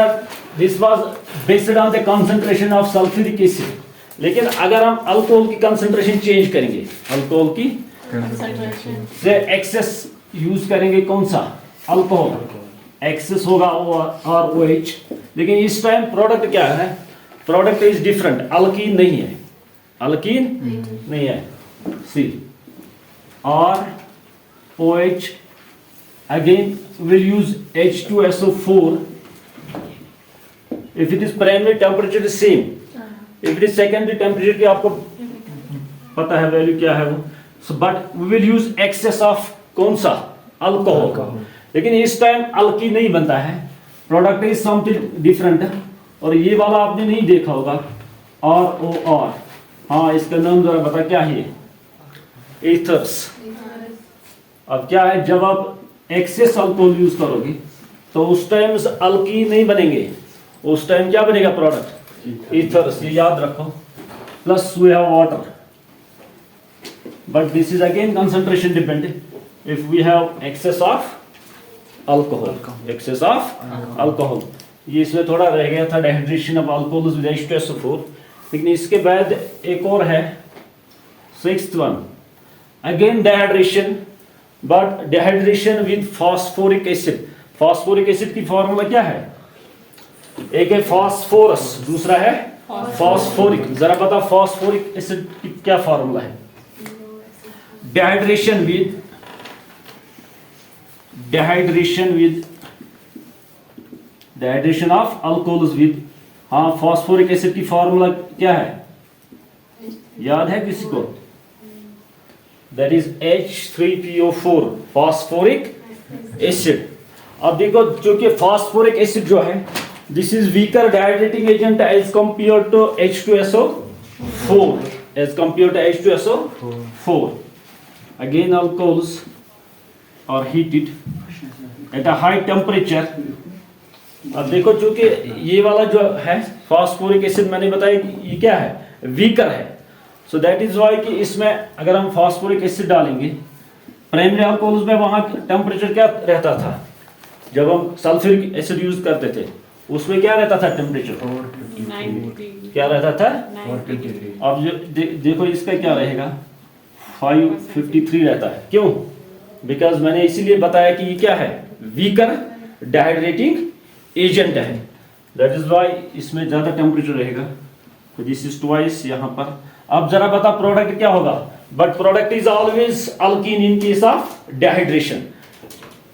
था this was based on the concentration of sulphuric acid, लेकिन अगर हम अल्कोहल की कंसंट्रेशन चेंज करेंगे, अल्कोहल की से एक्सेस यूज करेंगे, कौन सा अल्कोहल एक्सेस होगा ROH, लेकिन इस टाइम प्रोडक्ट क्या है, प्रोडक्ट इज डिफरेंट, अल्कीन नहीं है, अल्कीन नहीं है। सी ROH again we'll use H2SO4 if it is primary temperature is same, if it is secondary temperature की आपको पता है वैल्यू क्या है वो, so but we will use excess of कौन सा अल्कोहल, लेकिन इस टाइम अल्कीन नहीं बनता है, प्रोडक्ट इज समथिंग डिफरेंट। और ये वाला आपने नहीं देखा होगा ROR, हाँ इसका नाम जरा बता क्या है, ईथर्स। अब क्या है, जब आप एक्सेस अल्कोहल यूज करोगे तो उस टाइम अल्कीन नहीं बनेंगे, उस टाइम क्या बनेगा प्रोडक्ट ईथर्स, ये याद रखो। Plus we have water, but this is again concentration dependent. If we have excess of alcohol, excess of alcohol, ये इसमें थोड़ा रह गया था dehydration of alcohol with H2SO4, लेकिन इसके बाद एक और है sixth one, again dehydration, but dehydration with phosphoric acid. Phosphoric acid की फॉर्मूला क्या है, एक है फास्फोरस, दूसरा है फास्फोरिक। जरा बता फास्फोरिक एसिड की क्या फॉर्मूला है, डिहाइड्रेशन ऑफ अल्कोहल्स विद, हाँ फास्फोरिक एसिड की फॉर्मूला क्या है, याद है किसी को, that is H3PO4 phosphoric acid. अब देखो चूंकि फास्फोरिक एसिड जो है this is weaker dehydrating agent as compare to H2SO4, as compare to H2SO4। Again alcohols are heated at a high temperature. अब देखो चूंकि ये वाला जो है फास्फोरिक एसिड मैंने बताया कि ये क्या है, वीकर है, सो दैट इज वाई कि इसमें अगर हम फास्फोरिक एसिड डालेंगे, प्राइमरी अल्कोहल्स में वहां टेम्परेचर क्या रहता था, जब हम सल्फ्यूरिक एसिड यूज करते थे उसमें क्या रहता था टेम्परेचर, क्या रहता था, अब जो देखो इसका क्या रहेगा 553 रहता है, क्यों, बिकॉज मैंने इसीलिए बताया कि ये क्या है, वीकर डिहाइड्रेटिंग एजेंट है, दैट इज वाई इसमें ज्यादा टेम्परेचर रहेगा। तो दिस इज ट्वाइस यहाँ पर। अब जरा बता प्रोडक्ट क्या होगा, but product is always alkyne in case of dehydration.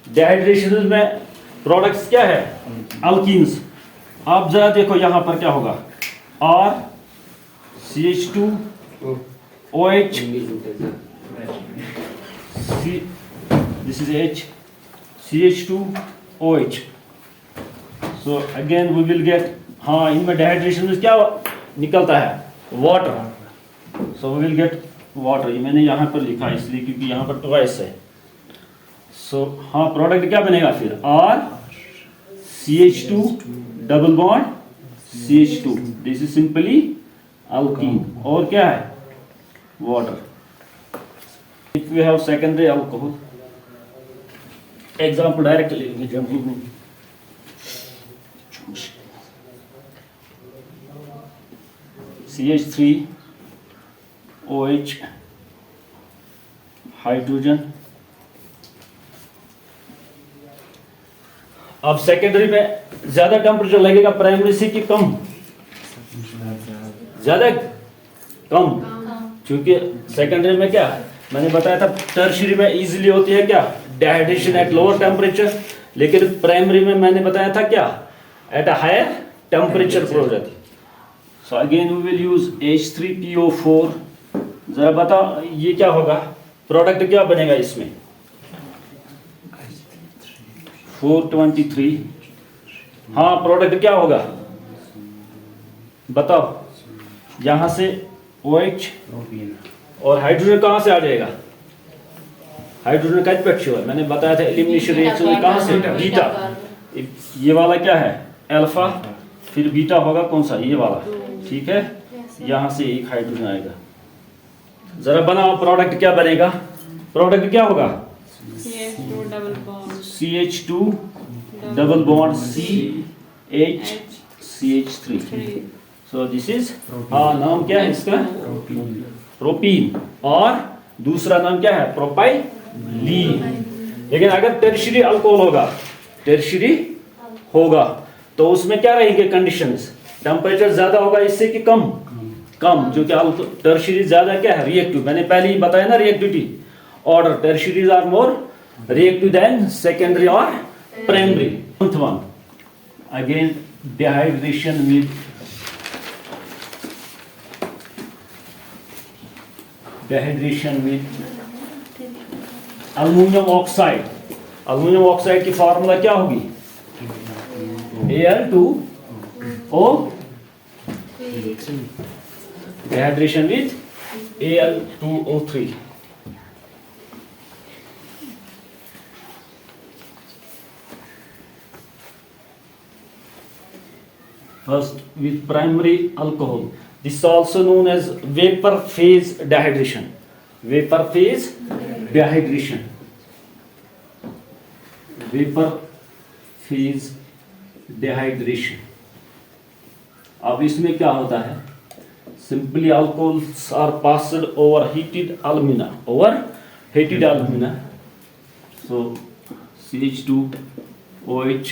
Dehydration में प्रोडक्ट्स क्या है, अल्कीन्स। अब जरा देखो यहाँ पर क्या होगा, R CH2OH, this is H CH2OH, so again we will get, हाँ इनमें डिहाइड्रेशन में क्या निकलता है, water, so we will get water। ये मैंने यहाँ पर लिखा इसलिए क्योंकि यहाँ पर ट्वाइस है, so हाँ प्रोडक्ट क्या बनेगा फिर, R CH2 double bond CH2, this is simply alkene, और क्या है water. If we have secondary alcohol, example direct लेंगे जनरल में, CH3OH हाइड्रोजन। अब सेकेंडरी में ज्यादा टेम्परेचर लगेगा प्राइमरी से कि कम, ज्यादा कम, क्योंकि सेकेंडरी में क्या मैंने बताया था, टर्शियरी में इजीली होती है क्या, डिहाइड्रेशन एट लोअर टेम्परेचर, लेकिन प्राइमरी में मैंने बताया था क्या, एट अ हायर टेम्परेचर पर हो जाती। So again we will use H3PO4। जरा बता ये क्या होगा, प्रोडक्ट क्या बनेगा इसमें, 423, हाँ प्रोडक्ट क्या होगा बताओ, यहां से OH और हाइड्रोजन कहां से आ जाएगा, हाइड्रोजन का है मैंने बताया था एलिमिनेशन रिएक्शन कहां से, बीटा, ये वाला क्या है अल्फा, फिर बीटा होगा कौन सा, ये वाला, ठीक है, यहां से एक हाइड्रोजन आएगा। जरा बनाओ प्रोडक्ट क्या बनेगा, प्रोडक्ट क्या होगा, CH2 double bond C HCH3. So this is, नाम क्या है इसका? प्रोपीन। और दूसरा नाम क्या है? प्रोपाइलीन। लेकिन अगर टर्शियरी अल्कोहल होगा, टर्शियरी होगा, तो उसमें क्या रहेंगे कंडीशंस? टेम्परेचर ज्यादा होगा इससे कि कम? कम, जो कि टर्शियरी ज्यादा क्या है? रिएक्टिव। मैंने पहले ही बताया ना reactivity order, tertiaries are more reactive than secondary or primary. One again, dehydration with aluminum oxide. aluminum oxide की फार्मूला क्या होगी? Al2O, dehydration with Al2O3. First, with primary alcohol. This is also known as vapor phase dehydration. Vapor phase dehydration. Vapor phase dehydration. अब इसमें क्या होता है? Simply alcohols are passed over heated alumina. Over heated alumina. So CH2OH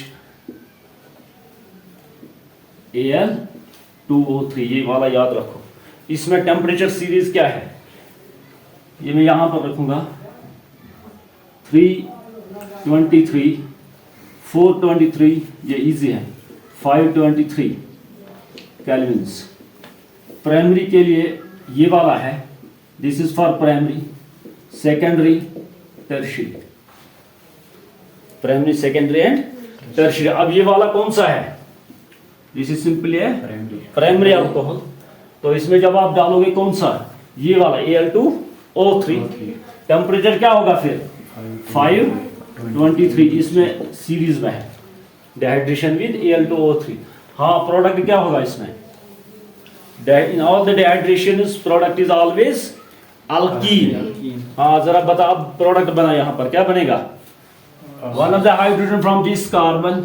Al2O3, ये वाला याद रखो। इसमें टेम्परेचर सीरीज क्या है? ये मैं यहां पर रखूंगा 323, 423, ये इजी है, 523 केल्विन्स। प्राइमरी के लिए ये वाला है, this is for primary, secondary, tertiary. Primary, secondary and tertiary. अब ये वाला कौन सा है? दिस इज सिंपली है प्राइमरी अल्कोहल। तो इसमें जब आप डालोगे कौन सा? ये वाला Al2O3, टेम्परेचर क्या होगा फिर? 523। इसमें सीरीज में है डिहाइड्रेशन विद Al2O3। हाँ, प्रोडक्ट क्या होगा इसमें? In all the dehydrations product is always alkene. हाँ, जरा बता, अब प्रोडक्ट बना, यहाँ पर क्या बनेगा? One of the hydrogen from this carbon,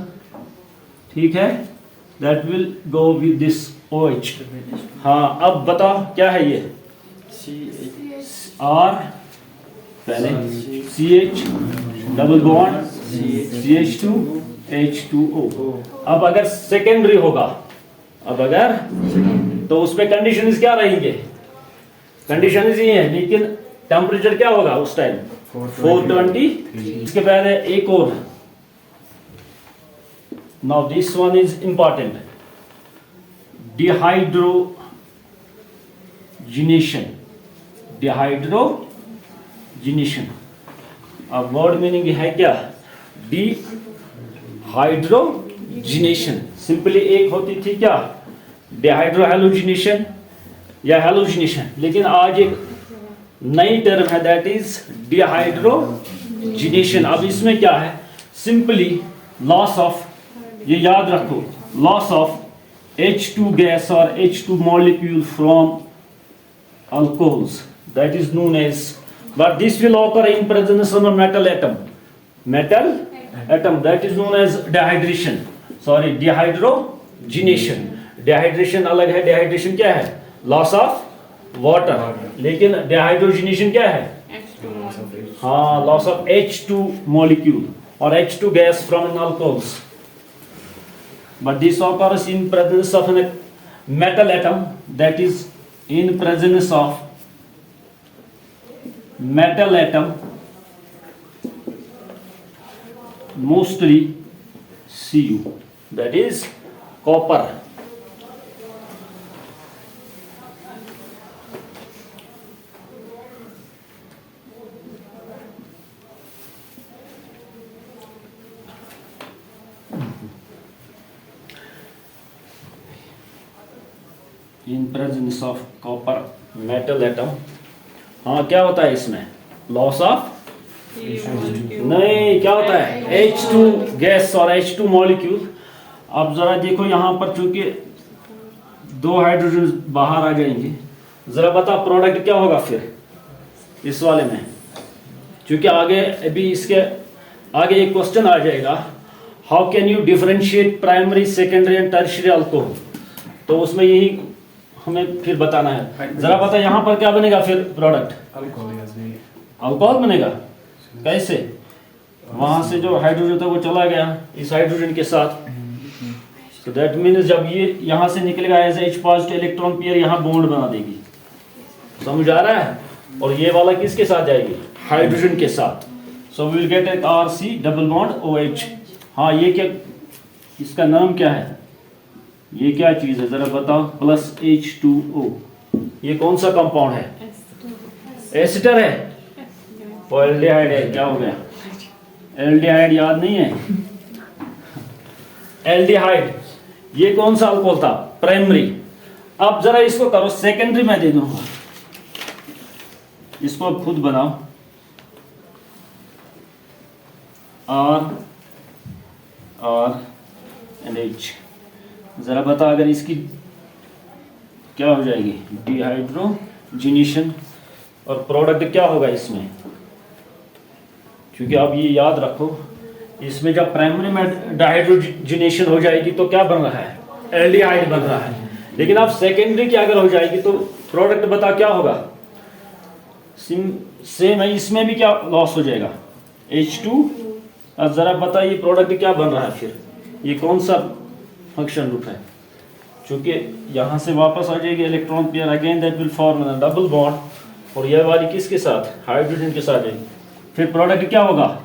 ठीक है, that will go with this OH। हाँ, अब बता क्या है ये? R, पहले CH, double bond CH2, H2O। अब अगर सेकेंडरी होगा, अब अगर तो उसमें कंडीशंस क्या रहेंगे? कंडीशंस ही है, लेकिन टेम्परेचर क्या होगा उस टाइम? 420। इसके पहले एक और, now this one is important, dehydrogenation। dehydrogenation, अब वर्ड मीनिंग है क्या? डिहाइड्रोजिनेशन। सिंपली एक होती थी क्या? डिहाइड्रोहेलोजिनेशन या हेलोजिनेशन, लेकिन आज एक नई टर्म है, दैट इज डिहाइड्रोजिनेशन। अब इसमें क्या है? सिंपली लॉस ऑफ, ये याद रखो, loss of H2 gas or H2 molecule from alcohols, that is known as, but this will occur in presence of a metal atom, that is known as dehydration, sorry, dehydrogenation। dehydration अलग है, dehydration क्या है? loss of water, लेकिन dehydrogenation क्या है? हाँ, loss of H2 molecule or H2 gas from an alcohols, but this occurs in presence of a metal atom, that is in presence of metal atom, mostly Cu, that is copper। In presence of copper metal atom. हाँ, क्या होता है इसमें? Loss of, नहीं, क्या होता है? H2 gas और H2 मॉलिक्यूल। अब जरा देखो यहाँ पर, चूंकि दो हाइड्रोजन बाहर आ जाएंगे, जरा बता प्रोडक्ट क्या होगा फिर इस वाले में? क्योंकि आगे अभी इसके आगे एक क्वेश्चन आ जाएगा, how can you differentiate primary secondary and tertiary alcohol, तो उसमें यही हमें फिर बताना है। जरा बता यहाँ पर क्या बनेगा फिर प्रोडक्ट, अल्कोहल बनेगा। कैसे, वहां से जो हाइड्रोजन था वो चला गया इस हाइड्रोजन के साथ, so that means जब ये यहाँ से निकलेगा as H positive electron pair यहाँ बॉन्ड बना देगी, समझ आ रहा है। और ये वाला किसके साथ जाएगी, हाइड्रोजन के साथ। सो वी विल गेट एक RC डबल बॉन्ड OH। हाँ ये क्या, इसका नाम क्या है, ये क्या चीज है जरा बताओ, प्लस H2O। ये कौन सा कंपाउंड है, एसिटर है, और एल्डिहाइड है। क्या हो गया, एल्डिहाइड याद नहीं है, एल्डिहाइड। ये कौन सा अल्कोहल था, प्राइमरी। अब जरा इसको करो सेकेंडरी, मैं दे दूंगा, इसको अब खुद बनाओ। R H, जरा बता अगर इसकी क्या हो जाएगी, डिहाइड्रोजिनेशन, और प्रोडक्ट क्या होगा इसमें, क्योंकि आप ये याद रखो इसमें जब प्राइमरी में डिहाइड्रोजिनेशन हो जाएगी तो क्या बन रहा है, एल्डिहाइड बन रहा है। लेकिन अब सेकेंडरी की अगर हो जाएगी तो प्रोडक्ट बता क्या होगा, सेम है, इसमें भी क्या लॉस हो जाएगा, H2। अब जरा बता ये प्रोडक्ट क्या बन रहा है फिर, ये कौन सा फंक्शन ग्रुप है, क्योंकि यहाँ से वापस आ जाएगी electron pair, again that will form double bond, और यह वाली किसके साथ, हाइड्रोजन के साथ जाएगी। फिर प्रोडक्ट क्या होगा,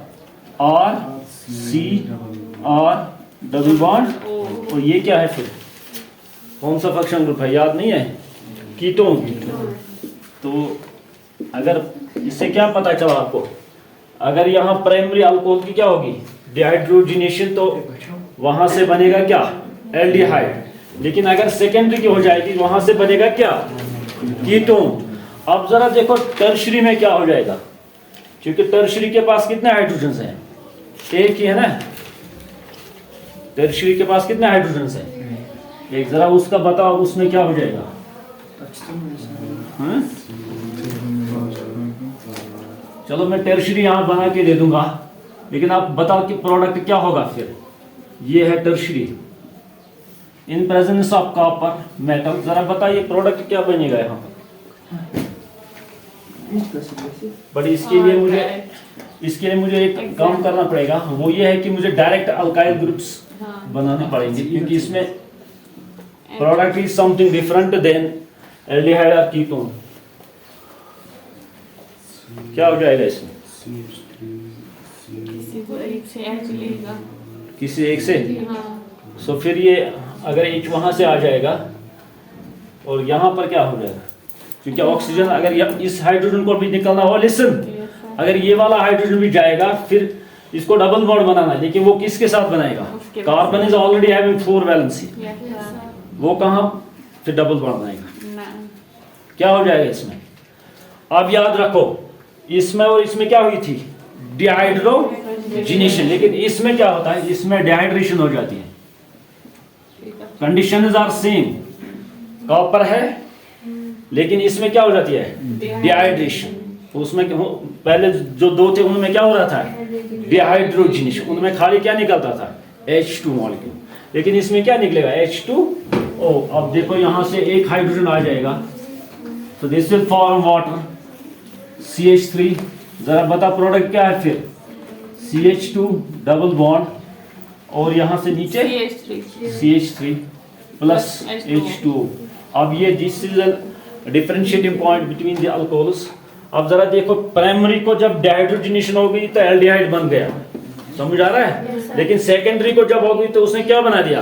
RCR डबल बॉन्ड, और ये क्या है फिर, कौन सा फंक्शन ग्रुप है, याद नहीं है, कीटोन। तो अगर इससे क्या पता चला आपको, अगर यहाँ प्राइमरी अल्कोहल की क्या होगी, डिहाइड्रोजिनेशन, तो वहां से बनेगा क्या, एल्डिहाइड। लेकिन अगर सेकेंडरी की हो जाएगी वहां से बनेगा क्या, कीटोन। अब जरा देखो टर्शियरी में क्या हो जाएगा, क्योंकि टर्शियरी के पास कितने हाइड्रोजन हैं, एक ही है ना, टर्शियरी के पास कितने हाइड्रोजन हैं, एक। जरा उसका बताओ उसमें क्या हो जाएगा, हाँ? चलो मैं टर्शियरी यहाँ बना के दे दूंगा, लेकिन आप बताओ कि प्रोडक्ट क्या होगा फिर। ये है tertiary in presence of copper metal, जरा बताइए प्रोडक्ट क्या बनेगा यहाँ पर। बट इसके लिए मुझे एक काम करना पड़ेगा, वो ये है कि मुझे डायरेक्ट अल्काइल ग्रुप्स बनाने पड़ेंगे, क्योंकि इसमें product is something different then aldehyde और कीटोन। क्या हो जाएगा इसमें, किसी एक से, सो फिर ये अगर H वहां से आ जाएगा और यहाँ पर क्या हो जाएगा, क्योंकि ऑक्सीजन अगर इस हाइड्रोजन को भी निकलना हो, लिसन, अगर ये वाला हाइड्रोजन भी जाएगा फिर इसको डबल बॉन्ड बनाना है, लेकिन वो किसके साथ बनाएगा, carbon is already having 4 valency, वो कहाँ फिर डबल बॉन्ड बनाएगा, क्या हो जाएगा इसमें। अब याद रखो इसमें और इसमें क्या हुई थी, डिहाइड्रोजिनेशन, लेकिन इसमें क्या होता है, इसमें डिहाइड्रेशन हो जाती है। कंडीशंस आर सेम, कॉपर है, लेकिन इसमें क्या हो जाती है, डिहाइड्रेशन। उसमें पहले जो दो थे उनमें क्या हो रहा था, डिहाइड्रोजिनेशन, उनमें खाली क्या निकलता था, H2 मॉलिक्यूल, लेकिन इसमें क्या निकलेगा, H2O। अब देखो यहाँ से एक हाइड्रोजन आ जाएगा, तो this will form water, CH3। जरा बता प्रोडक्ट क्या है फिर, CH2 डबल बॉन्ड, और यहाँ से नीचे CH3 प्लस H2O। अब ये this is differentiating point between the alcohols. अब जरा देखो प्राइमरी को जब डिहाइड्रोजिनेशन हो गई तो एल्डिहाइड बन गया, समझ आ रहा है, लेकिन सेकेंडरी को जब हो गई तो उसने क्या बना दिया,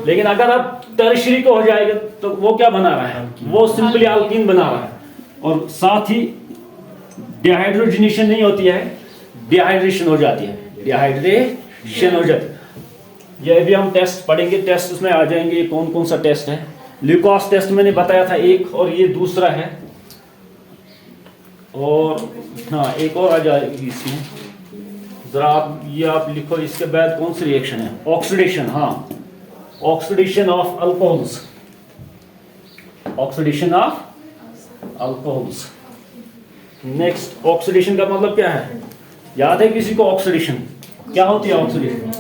लेकिन अगर अब टर्शियरी को हो जाएगा तो वो क्या बना रहा है, वो सिंपली अल्कीन बना रहा है, और साथ ही डिहाइड्रोजिनेशन नहीं होती है, डिहाइड्रेशन हो जाती है, डिहाइड्रेशन हो जाती है। यह भी हम टेस्ट पढ़ेंगे, टेस्ट उसमें आ जाएंगे, ये कौन कौन सा टेस्ट है। ल्यूकोस टेस्ट मैंने बताया था एक, और ये दूसरा है, और हाँ एक और आ जाएगी इसमें, जरा आप लिखो इसके बाद कौन सी रिएक्शन है, ऑक्सीडेशन। हाँ, oxidation of alcohols, oxidation of alcohols. Next, oxidation का मतलब क्या है, याद है किसी को, ऑक्सीडेशन क्या होती है, ऑक्सीडेशन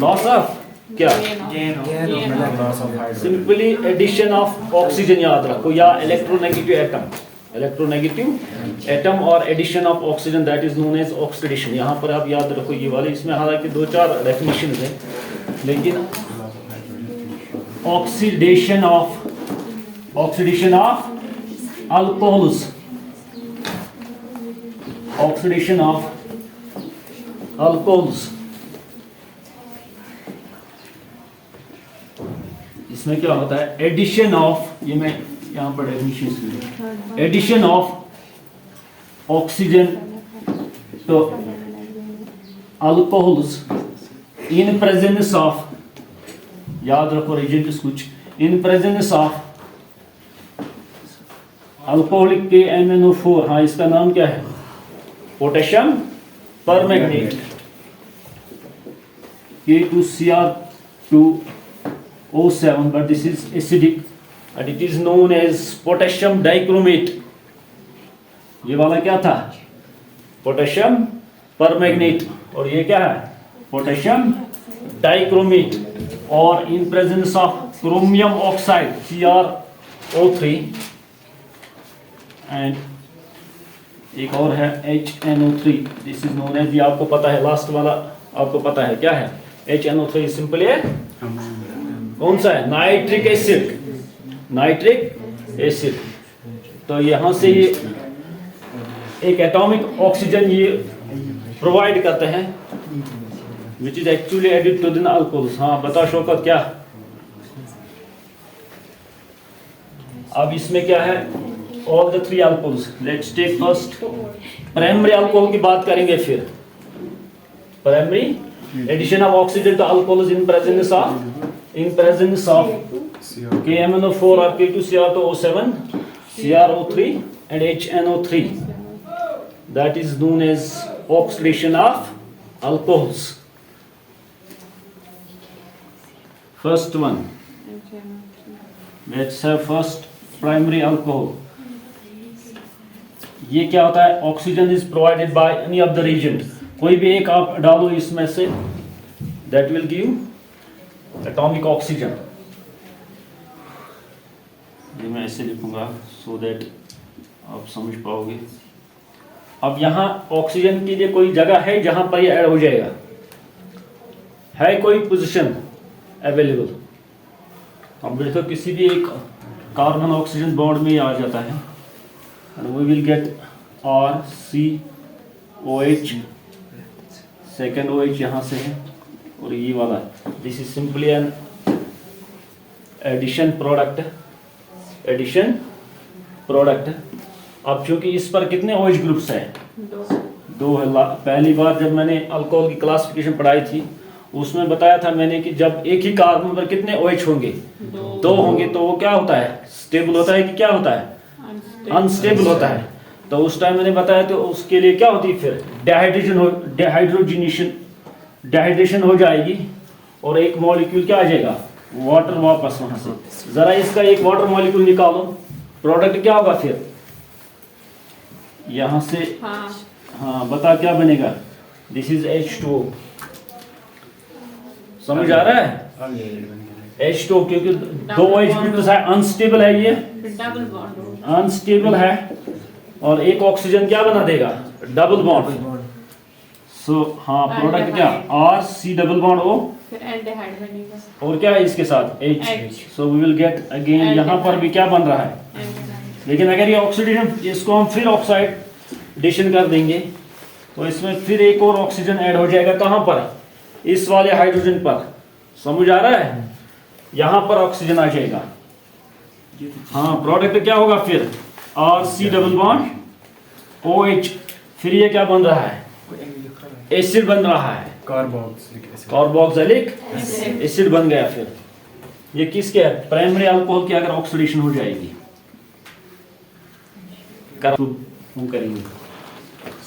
लॉस ऑफ क्या, सिंपली एडिशन ऑफ ऑक्सीजन याद रखो, या इलेक्ट्रोनेगेटिव एटम और addition of oxygen, that is known as oxidation. यहाँ पर आप याद रखो ये वाले, इसमें हालांकि 2-4 डेफिनेशन है, लेकिन oxidation of alcohols, oxidation of alcohols, इसमें क्या होता है, एडिशन ऑफ, ये मैं यहाँ पर डेफिनेशन, एडिशन ऑफ ऑक्सीजन तो अल्कोहल्स इन प्रेजेंस ऑफ, याद रखो रिजेंट्स कुछ, इन प्रेजेंस ऑफ अल्कोहलिक KMnO4, हाँ इसका नाम क्या है, potassium permanganate, K2Cr2O7, but this is acidic and it is known as potassium dichromate। ये वाला क्या था, पोटेशियम परमैंगनेट, और ये क्या है, पोटेशियम डाइक्रोमेट, और इन presence of chromium oxide CrO3, and एक और है HNO3, this is known as, ये आपको पता है, लास्ट वाला आपको पता है क्या है, HNO3 सिंपली है कौन सा है, नाइट्रिक एसिड। तो यहाँ से ये एक एटॉमिक ऑक्सीजन ये प्रोवाइड करते हैं, which is actually added to the alcohols. हाँ बता शौकत क्या, अब इसमें क्या है, all the 3 alcohols, let's take first primary alcohol की बात करेंगे, फिर primary addition of oxygen to alcohols in presence of KMnO4 or K2Cr2O7, CrO3 and HNO3, that is known as oxidation of alcohols. First one, let's have first primary alcohol। ये क्या होता है, oxygen is provided by any of the reason, कोई भी एक आप डालो इसमें से, that will give atomic oxygen. ये मैं ऐसे लिखूंगा सो दैट आप समझ पाओगे। अब यहाँ ऑक्सीजन के लिए कोई जगह है जहां पर ये ऐड हो जाएगा, है कोई पोजीशन अवेलेबल, अब देखो किसी भी एक कार्बन ऑक्सीजन बॉन्ड में आ जाता है, and we will get RCOH, second OH यहाँ से है, और ये वाला this is simply an addition product. अब चूंकि इस पर कितने OH ग्रुप्स हैं, 2 है। पहली बार जब मैंने अल्कोहल की क्लासिफिकेशन पढ़ाई थी उसमें बताया था मैंने कि जब एक ही कार्बन पर कितने OH होंगे, 2 होंगे, तो वो क्या होता है, स्टेबल होता है कि क्या होता है, अनस्टेबल होता है। तो उस टाइम मैंने बताया, तो उसके लिए क्या होती है, फिर डिहाइड्रेशन हो जाएगी, और एक मॉलिक्यूल क्या आ जाएगा, वाटर वापस वहां से। जरा इसका एक वाटर मॉलिक्यूल निकालो, प्रोडक्ट क्या होगा फिर यहां से, हाँ बता क्या बनेगा, दिस इज H2O, समझ आ रहा है, H2O, क्योंकि 2 OH ग्रुप है, अनस्टेबल है, ये अनस्टेबल है, और एक ऑक्सीजन क्या बना देगा, डबल बॉन्ड। सो हाँ प्रोडक्ट क्या, RC डबल बॉन्ड O, और क्या है इसके साथ H। So we will get again, यहाँ पर भी क्या बन रहा है, लेकिन अगर ये ऑक्सीडेशन, इसको हम फिर ऑक्साइडेशन कर देंगे तो इसमें फिर एक और ऑक्सीजन ऐड हो जाएगा, कहाँ पर, इस वाले हाइड्रोजन पर, समझ आ रहा है, यहाँ पर ऑक्सीजन आ जाएगा। हाँ प्रोडक्ट क्या होगा फिर, RC डबल बॉन्ड OH, फिर ये क्या बन रहा है, एसिड बन रहा है, कार्बोक्सिलिक एसिड बन गया। फिर ये किसके है, प्राइमरी अल्कोहल की अगर ऑक्सीडेशन हो जाएगी, हम करेंगे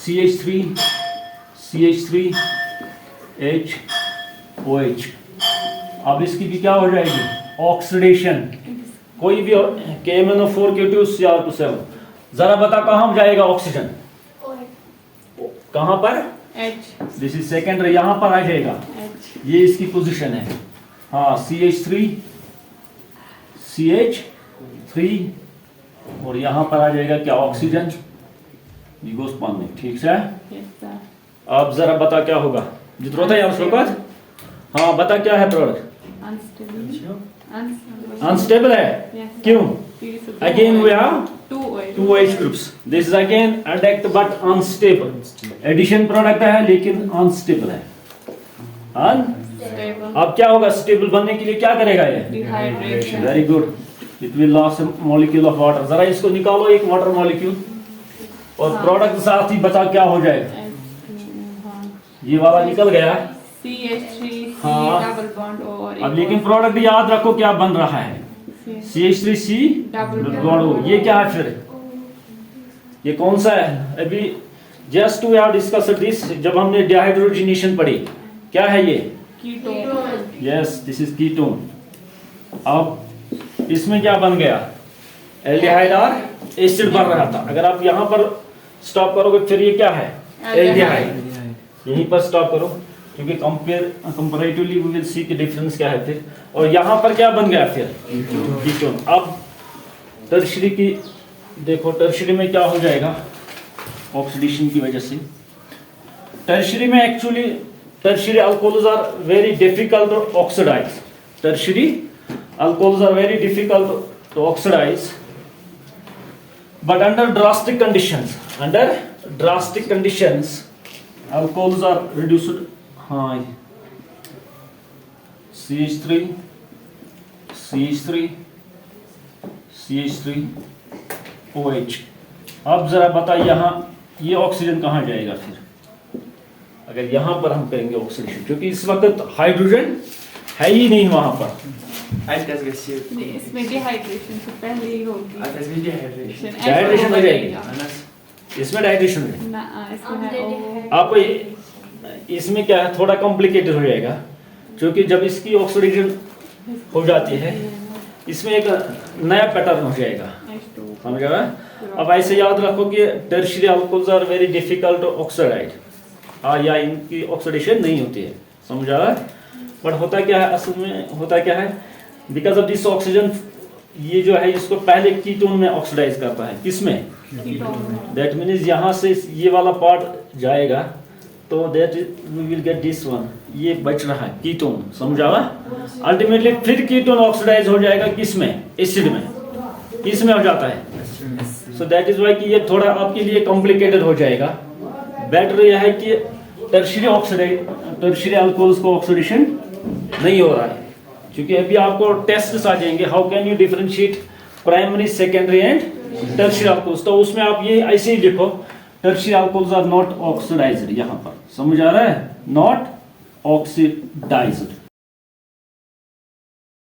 CH3OH, अब इसकी भी क्या हो जाएगी, ऑक्सीडेशन, कोई भी KMnO4 K2Cr2O7, जरा बता कहाँ जाएगा ऑक्सीजन, कहाँ पर, दिस इज सेकेंडरी, यहाँ पर आ जाएगा, ये इसकी पोजीशन है। हाँ CH3 और यहाँ पर आ जाएगा क्या, ऑक्सीजन, निगोस पानी। ठीक है, अब जरा बता क्या होगा जितना होता है यार शौकत। हाँ बता क्या है प्रोडक्ट, अनस्टेबल है। क्यों? Again we have two OH groups. This is again adduct but unstable. Addition product है लेकिन अनस्टेबल है। अब क्या होगा, स्टेबल बनने के लिए क्या करेगा ये, very good, it will loss molecule of water. जरा इसको निकालो एक वाटर मॉलिक्यूल और प्रोडक्ट साथ ही बता क्या हो जाएगा। ये वाला निकल गया CH3 हाँ। डबल बॉन्ड और अब लेकिन प्रोडक्ट याद रखो क्या बन रहा है, CH3C डबल बॉन्ड। ये क्या है फिर, ये कौन सा है? अभी just we have discussed this जब हमने डिहाइड्रोजनेशन पढ़ी। क्या है ये, ketone. Yes this is ketone. अब इसमें क्या बन गया, एल्डिहाइड और एसिड बन रहा था। अगर आप यहाँ पर स्टॉप करोगे फिर ये क्या है, एल्डिहाइड। यहीं पर स्टॉप करो क्योंकि कंपैरेटिवली वी विल सी कि डिफरेंस क्या है फिर। और यहाँ पर क्या बन गया फिर, कीटोन। अब टर्शियरी की देखो, टर्शियरी में क्या हो जाएगा ऑक्सीडेशन की वजह से। टर्शियरी में actually tertiary alcohols are very difficult to oxidize. Tertiary alcohols are very difficult to oxidize, but under drastic conditions, alcohols are reduced. हाँ, CH3OH। अब जरा बता यहाँ ये ऑक्सीजन कहाँ जाएगा फिर, अगर यहाँ पर हम करेंगे ऑक्सीडेशन, क्योंकि इस वक्त हाइड्रोजन है ही नहीं वहां पर। इसमें डिहाइड्रेशन से पहले ही होगी, डिहाइड्रेशन हो जाएगी, इसमें डाइड्रेशन है। आप इसमें क्या है, थोड़ा कॉम्प्लिकेटेड हो जाएगा क्योंकि जब इसकी ऑक्सीडेशन हो जाती है इसमें एक नया पैटर्न हो जाएगा, समझ गया? अब ऐसे याद रखो कि tertiary alcohols are very difficult to oxidise, या इनकी ऑक्सीडेशन नहीं होती है, समझा? बट होता क्या है, असल में होता क्या है, बिकॉज ऑफ दिस ऑक्सीजन ये जो है इसको पहले कीटोन में ऑक्सीडाइज करता है। किसमें? दैट मीन्स यहाँ से ये वाला पार्ट जाएगा तो that we will get this one, ये बच रहा है कीटोन, समझा? अल्टीमेटली फिर कीटोन ऑक्सीडाइज हो जाएगा किसमें, एसिड में, इसमें हो जाता है। सो दैट इज वाई कि ये थोड़ा आपके लिए कॉम्प्लिकेटेड हो जाएगा। बेटर यह है कि टर्शियरी अल्कोहल्स को ऑक्सीडेशन नहीं हो रहा है, क्योंकि अभी आपको टेस्ट्स आ जाएंगे, how can you differentiate primary, secondary and tertiary alcohols. तो उसमें आप ये ऐसे ही लिखो, tertiary alcohols are not oxidised, यहाँ पर समझ आ रहा है, नॉट ऑक्सीडाइज्ड।